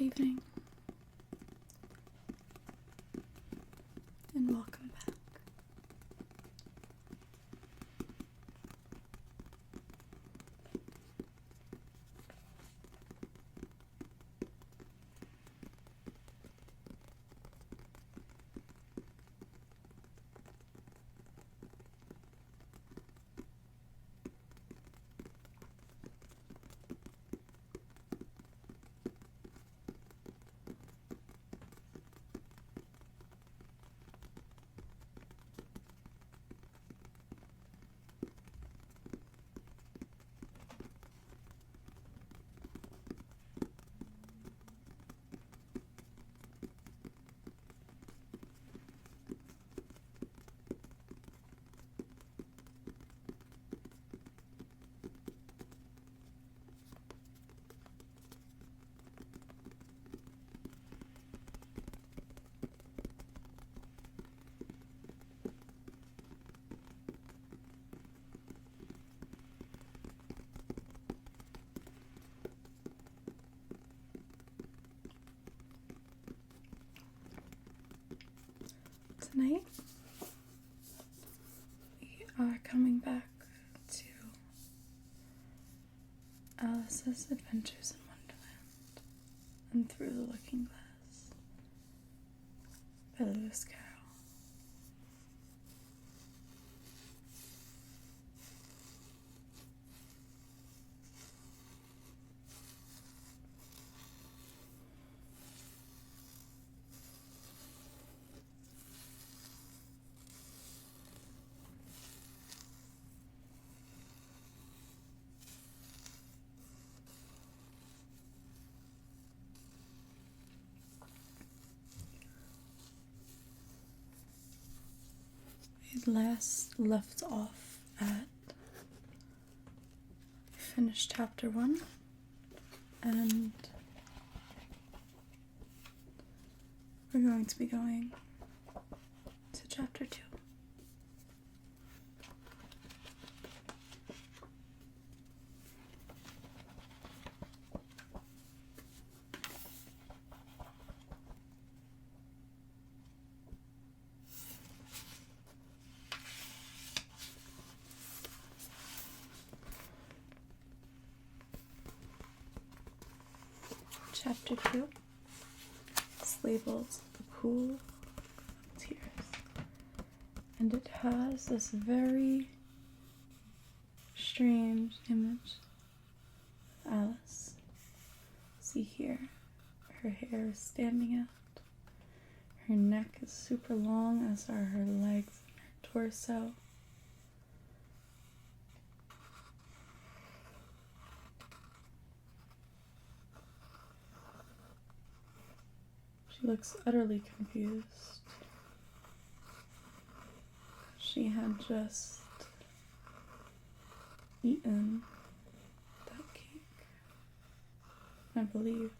Good evening, and welcome back. Tonight, we are coming back to Alice's Adventures in Wonderland and Through the Looking Glass by Lewis Carroll. We last left off at finished chapter 1 and we're going to be going to chapter 2. Chapter 2 is labeled The Pool of Tears, and it has this very strange image of Alice. See here, her hair is standing out, her neck is super long, as are her legs and her torso. She looks utterly confused. She had just eaten that cake, I believe.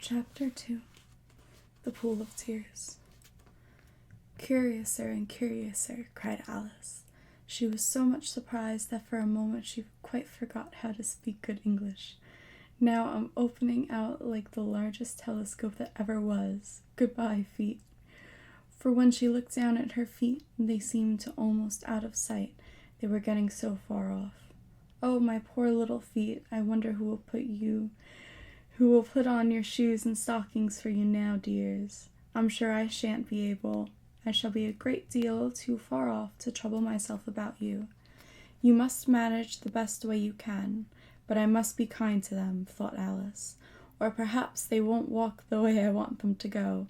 Chapter 2, The Pool of Tears. "Curiouser and curiouser," cried Alice. She was so much surprised that for a moment she quite forgot how to speak good English. "Now I'm opening out like the largest telescope that ever was. Goodbye, feet." For when she looked down at her feet, they seemed to almost out of sight. They were getting so far off. "Oh, my poor little feet, I wonder who will put on your shoes and stockings for you now, dears. I'm sure I shan't be able. I shall be a great deal too far off to trouble myself about you. You must manage the best way you can, but I must be kind to them," thought Alice, "or perhaps they won't walk the way I want them to go.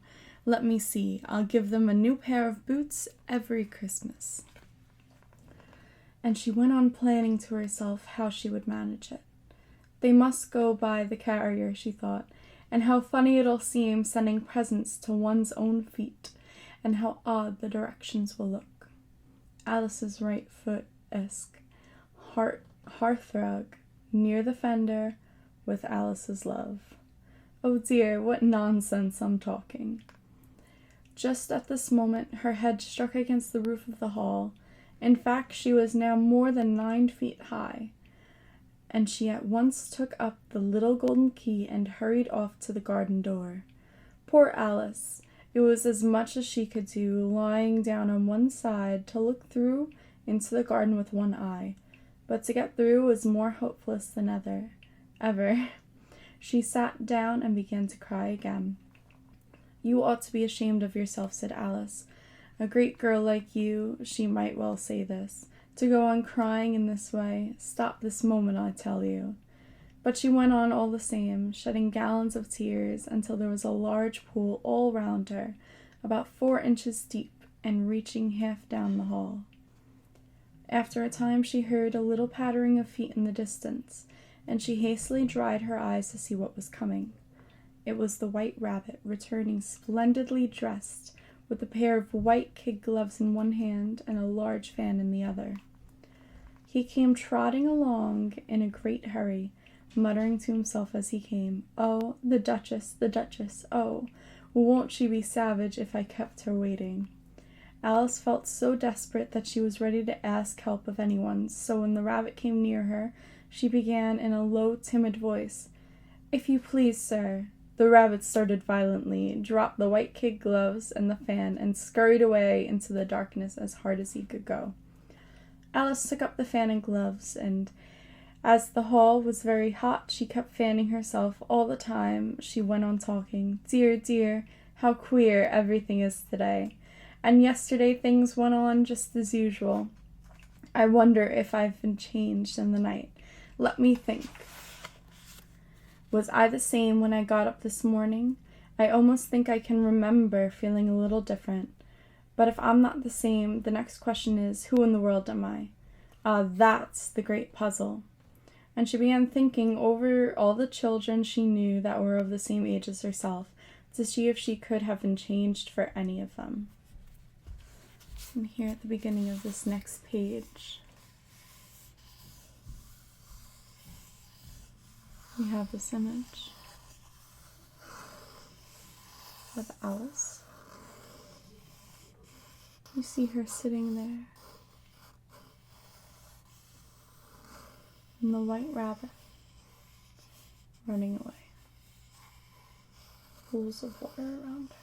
Let me see, I'll give them a new pair of boots every Christmas. And she went on planning to herself how she would manage it. They must go by the carrier, she thought, and how funny it'll seem sending presents to one's own feet, and how odd the directions will look. Alice's right foot, hearthrug, near the fender, with Alice's love. Oh dear, what nonsense I'm talking. Just at this moment, her head struck against the roof of the hall. In fact, she was now more than 9 feet high, and she at once took up the little golden key and hurried off to the garden door. Poor Alice! It was as much as she could do, lying down on one side to look through into the garden with one eye, but to get through was more hopeless than ever. She sat down and began to cry again. You ought to be ashamed of yourself, said Alice. A great girl like you, she might well say this, to go on crying in this way. Stop this moment, I tell you. But she went on all the same, shedding gallons of tears until there was a large pool all round her, about 4 inches deep and reaching half down the hall. After a time she heard a little pattering of feet in the distance, and she hastily dried her eyes to see what was coming. It was the White Rabbit, returning splendidly dressed, with a pair of white kid gloves in one hand and a large fan in the other. He came trotting along in a great hurry, muttering to himself as he came, "Oh, the Duchess, oh, won't she be savage if I kept her waiting?" Alice felt so desperate that she was ready to ask help of anyone, so when the rabbit came near her, she began in a low, timid voice, "If you please, sir." The rabbit started violently, dropped the white kid gloves and the fan, and scurried away into the darkness as hard as he could go. Alice took up the fan and gloves, and as the hall was very hot, she kept fanning herself all the time. She went on talking. Dear, dear, how queer everything is today. And yesterday things went on just as usual. I wonder if I've been changed in the night. Let me think. Was I the same when I got up this morning? I almost think I can remember feeling a little different. But if I'm not the same, the next question is, who in the world am I? That's the great puzzle. And she began thinking over all the children she knew that were of the same age as herself, to see if she could have been changed for any of them. And here at the beginning of this next page, we have this image of Alice. You see her sitting there, and the White Rabbit running away. Pools of water around her.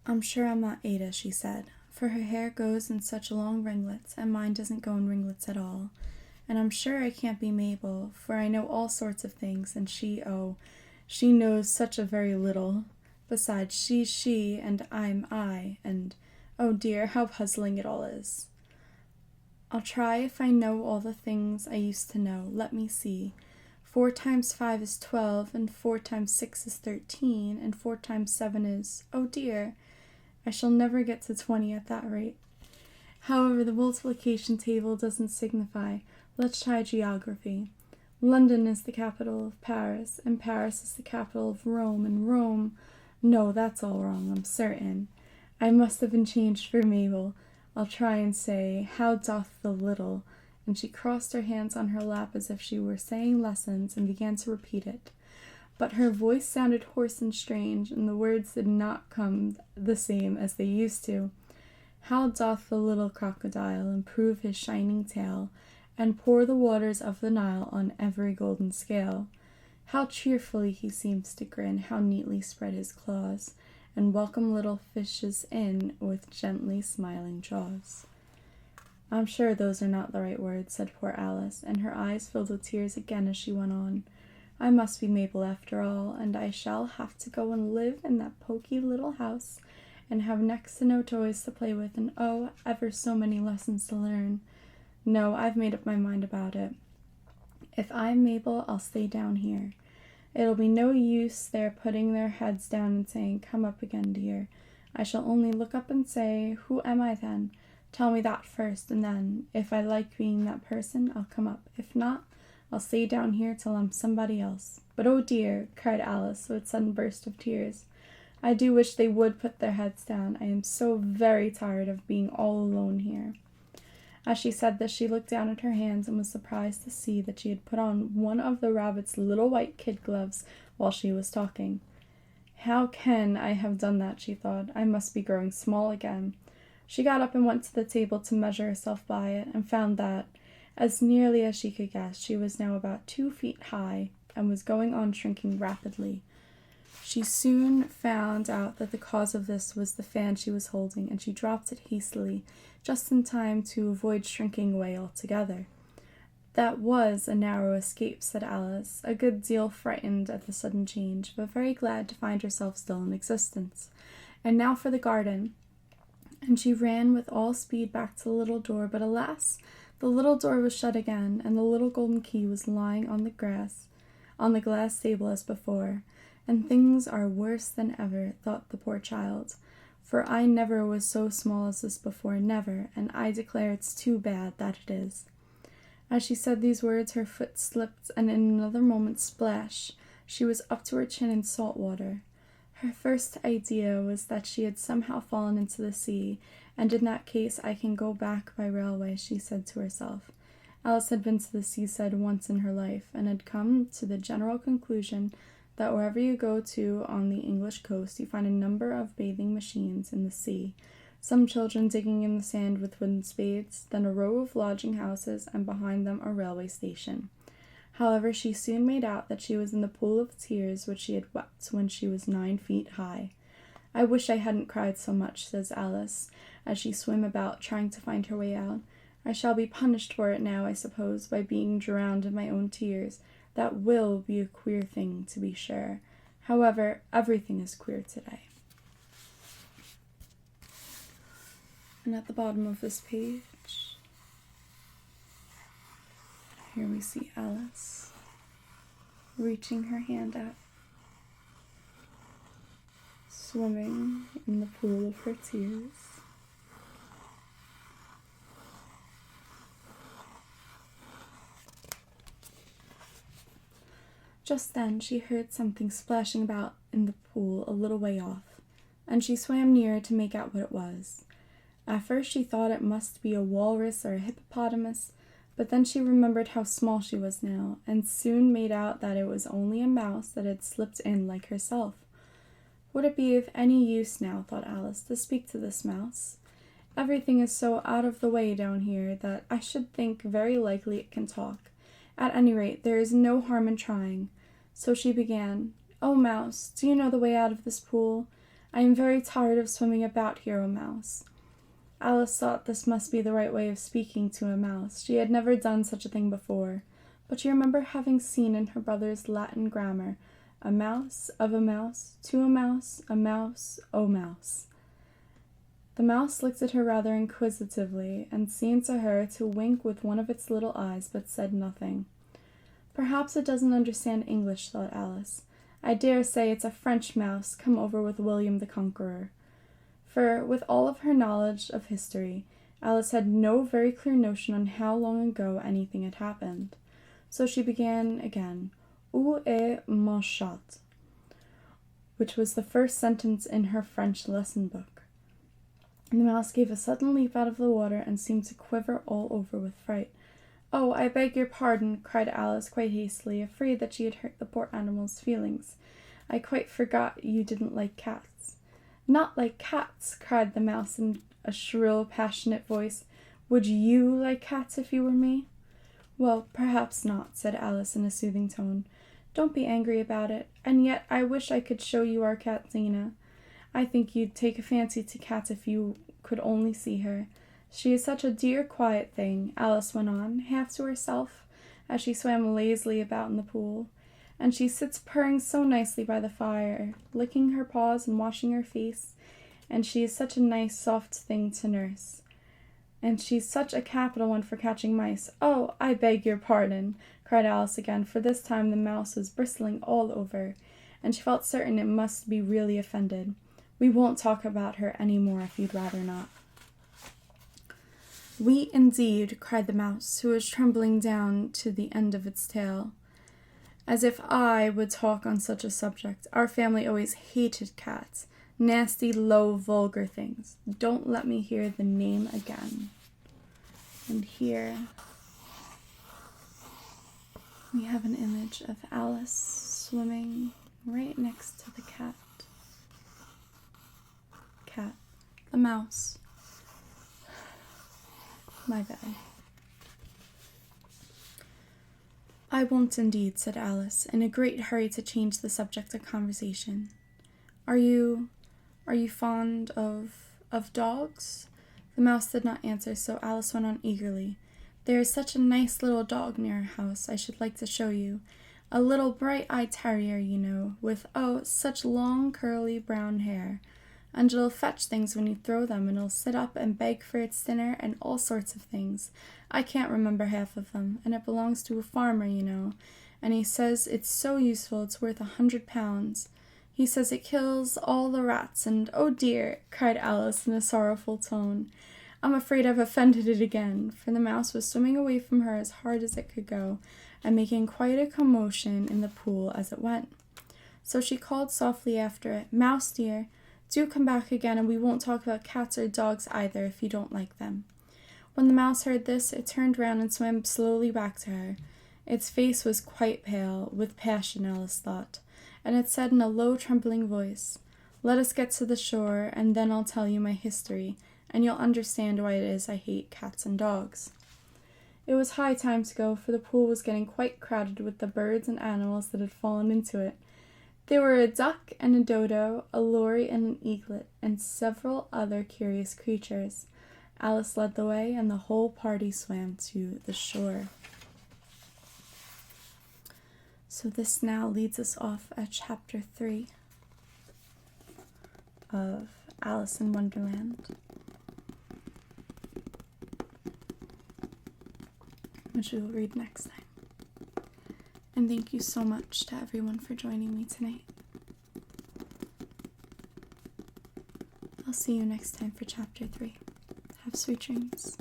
I'm sure I'm not Ada, she said, for her hair goes in such long ringlets, and mine doesn't go in ringlets at all. And I'm sure I can't be Mabel, for I know all sorts of things, and she knows such a very little. Besides, she's she, and I'm I, and oh dear, how puzzling it all is. I'll try if I know all the things I used to know. Let me see. 4 times 5 is 12, and 4 times 6 is 13, and 4 times 7 is, oh dear, I shall never get to 20 at that rate. However, the multiplication table doesn't signify. Let's try geography. London is the capital of Paris, and Paris is the capital of Rome, and Rome... No, that's all wrong, I'm certain. I must have been changed for Mabel. I'll try and say, how doth the little... And she crossed her hands on her lap as if she were saying lessons and began to repeat it. But her voice sounded hoarse and strange, and the words did not come the same as they used to. How doth the little crocodile improve his shining tail, and pour the waters of the Nile on every golden scale? How cheerfully he seems to grin, how neatly spread his claws, and welcome little fishes in with gently smiling jaws. I'm sure those are not the right words, said poor Alice, and her eyes filled with tears again as she went on. I must be Mabel after all, and I shall have to go and live in that poky little house, and have next to no toys to play with, and oh, ever so many lessons to learn. No, I've made up my mind about it. If I'm Mabel, I'll stay down here. It'll be no use their putting their heads down and saying, "Come up again, dear." I shall only look up and say, "Who am I then? Tell me that first, and then, if I like being that person, I'll come up. If not, I'll stay down here till I'm somebody else." "But oh dear," cried Alice, with a sudden burst of tears, "I do wish they would put their heads down. I am so very tired of being all alone here." As she said this, she looked down at her hands and was surprised to see that she had put on one of the rabbit's little white kid gloves while she was talking. "How can I have done that?" she thought. "I must be growing small again." She got up and went to the table to measure herself by it, and found that, as nearly as she could guess, she was now about 2 feet high, and was going on shrinking rapidly. She soon found out that the cause of this was the fan she was holding, and she dropped it hastily, just in time to avoid shrinking away altogether. "That was a narrow escape," said Alice, a good deal frightened at the sudden change, but very glad to find herself still in existence. "And now for the garden." And she ran with all speed back to the little door, but alas! The little door was shut again, and the little golden key was lying on the glass table as before. "And things are worse than ever," thought the poor child, "for I never was so small as this before, never, and I declare it's too bad, that it is." As she said these words, her foot slipped, and in another moment, splash, she was up to her chin in salt water. Her first idea was that she had somehow fallen into the sea, and in that case I can go back by railway, she said to herself. Alice had been to the seaside once in her life, and had come to the general conclusion that wherever you go to on the English coast, you find a number of bathing machines in the sea, some children digging in the sand with wooden spades, then a row of lodging houses, and behind them a railway station. However, she soon made out that she was in the pool of tears which she had wept when she was 9 feet high. "I wish I hadn't cried so much," says Alice, as she swam about, trying to find her way out. "I shall be punished for it now, I suppose, by being drowned in my own tears. That will be a queer thing, to be sure. However, everything is queer today." And at the bottom of this page, here we see Alice reaching her hand out, swimming in the pool of her tears. Just then she heard something splashing about in the pool a little way off, and she swam nearer to make out what it was. At first she thought it must be a walrus or a hippopotamus, but then she remembered how small she was now, and soon made out that it was only a mouse that had slipped in like herself. Would it be of any use now, thought Alice, to speak to this mouse? Everything is so out of the way down here that I should think very likely it can talk. At any rate, there is no harm in trying. So she began, "Oh, Mouse, do you know the way out of this pool? I am very tired of swimming about here, oh, Mouse." Alice thought this must be the right way of speaking to a mouse. She had never done such a thing before, but she remembered having seen in her brother's Latin grammar, "A mouse, of a mouse, to a mouse, oh mouse." The mouse looked at her rather inquisitively, and seemed to her to wink with one of its little eyes, but said nothing. "Perhaps it doesn't understand English," thought Alice. "I dare say it's a French mouse come over with William the Conqueror." For, with all of her knowledge of history, Alice had no very clear notion on how long ago anything had happened. So she began again, "Où est mon chat?" which was the first sentence in her French lesson book. The mouse gave a sudden leap out of the water and seemed to quiver all over with fright. "Oh, I beg your pardon," cried Alice quite hastily, afraid that she had hurt the poor animal's feelings. "I quite forgot you didn't like cats." "Not like cats," cried the mouse in a shrill, passionate voice. "Would you like cats if you were me?" "Well, perhaps not," said Alice in a soothing tone. "Don't be angry about it, and yet I wish I could show you our cat Zena. I think you'd take a fancy to cats if you could only see her. She is such a dear, quiet thing," Alice went on, half to herself, as she swam lazily about in the pool. "And she sits purring so nicely by the fire, licking her paws and washing her face, and she is such a nice, soft thing to nurse. And she's such a capital one for catching mice. Oh, I beg your pardon, cried Alice again, for this time the mouse was bristling all over, and she felt certain it must be really offended. We won't talk about her any more if you'd rather not. We indeed, cried the mouse, who was trembling down to the end of its tail. As if I would talk on such a subject. Our family always hated cats. Nasty, low, vulgar things. Don't let me hear the name again. And here we have an image of Alice swimming right next to the cat. The mouse. My bad. I won't indeed, said Alice, in a great hurry to change the subject of conversation. Are you fond of dogs? The mouse did not answer, so Alice went on eagerly. There is such a nice little dog near our house I should like to show you. A little bright-eyed terrier, you know, with, oh, such long, curly brown hair. And it'll fetch things when you throw them, and it'll sit up and beg for its dinner and all sorts of things. I can't remember half of them, and it belongs to a farmer, you know, and he says it's so useful it's worth £100. He says it kills all the rats, and oh dear, cried Alice in a sorrowful tone. I'm afraid I've offended it again, for the mouse was swimming away from her as hard as it could go, and making quite a commotion in the pool as it went. So she called softly after it, Mouse dear, do come back again, and we won't talk about cats or dogs either if you don't like them. When the mouse heard this, it turned round and swam slowly back to her. Its face was quite pale, with passion, Alice thought, and it said in a low, trembling voice, Let us get to the shore, and then I'll tell you my history, and you'll understand why it is I hate cats and dogs. It was high time to go, for the pool was getting quite crowded with the birds and animals that had fallen into it. There were a duck and a dodo, a lory and an eaglet, and several other curious creatures. Alice led the way, and the whole party swam to the shore. So this now leads us off at chapter 3 of Alice in Wonderland, which we will read next time. And thank you so much to everyone for joining me tonight. I'll see you next time for chapter 3. Have sweet dreams.